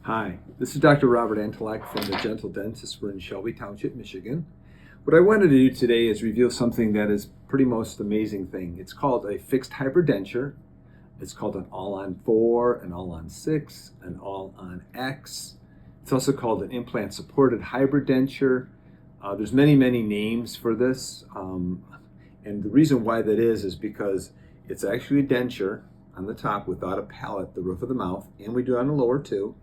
Hi, this is Dr. Robert Antolak from the Dental Dentist. We're in Shelby Township, Michigan. What I wanted to do today is reveal something that is pretty most amazing thing. It's called a fixed hybrid denture. It's called an All-on-4, an All-on-6, an All-on-X. It's also called an implant-supported hybrid denture. There's many names for this. And the reason why that is because it's actually a denture on the top without a palate, the roof of the mouth, and we do it on the lower too.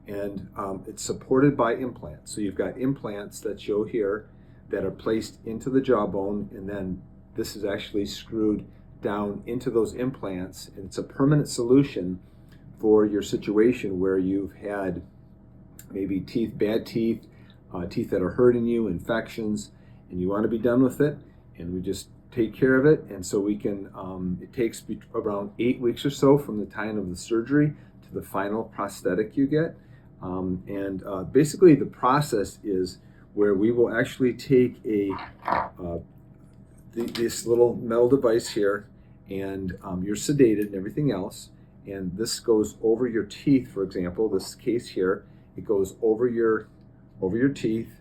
And it's supported by implants. So you've got implants that show here that are placed into the jawbone, and then this is actually screwed down into those implants, and it's a permanent solution for your situation where you've had maybe bad teeth, teeth that are hurting you, infections, and you want to be done with it, and we just take care of it. And so we can, it takes around 8 weeks or so from the time of the surgery to the final prosthetic you get. Basically the process is where we will actually take this little metal device here, and you're sedated and everything else, and this goes over your teeth. For example, this case here, it goes over your teeth,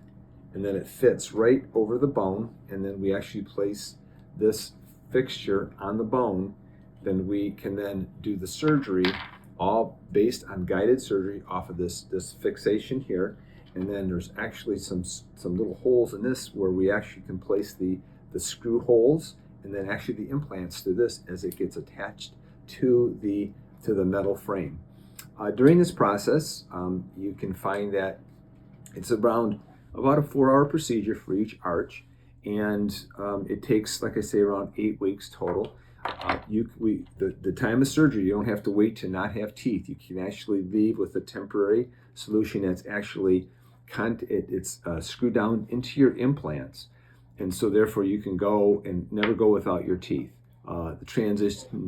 and then it fits right over the bone, and then we actually place this fixture on the bone. Then we can then do the surgery, all based on guided surgery off of this fixation here. And then there's actually some little holes in this where we actually can place the screw holes, and then actually the implants to this as it gets attached to the metal frame. During this process, you can find that it's about a 4-hour procedure for each arch, and it takes, like I say, around 8 weeks total. The time of surgery, you don't have to wait to not have teeth. You can actually leave with a temporary solution that's actually it's screwed down into your implants, and so therefore you can go and never go without your teeth. The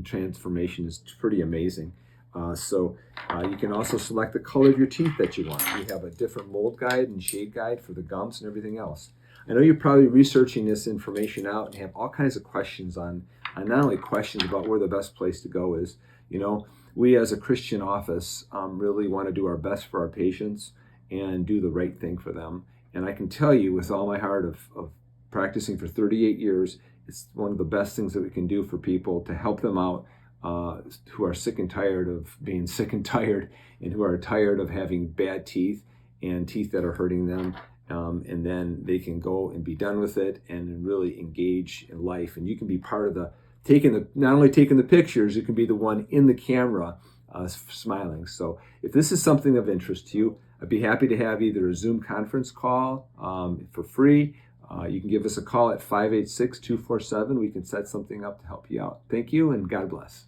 transformation is pretty amazing. You can also select the color of your teeth that you want. We have a different mold guide and shade guide for the gums and everything else. I know you're probably researching this information out and have all kinds of questions on not only questions about where the best place to go is. You know, we as a Christian office really want to do our best for our patients and do the right thing for them. And I can tell you with all my heart of practicing for 38 years, it's one of the best things that we can do for people to help them out who are sick and tired of being sick and tired, and who are tired of having bad teeth and teeth that are hurting them. And then they can go and be done with it and really engage in life. And you can be part of not only taking the pictures, you can be the one in the camera smiling. So if this is something of interest to you, I'd be happy to have either a Zoom conference call for free. You can give us a call at 586-247. We can set something up to help you out. Thank you, and God bless.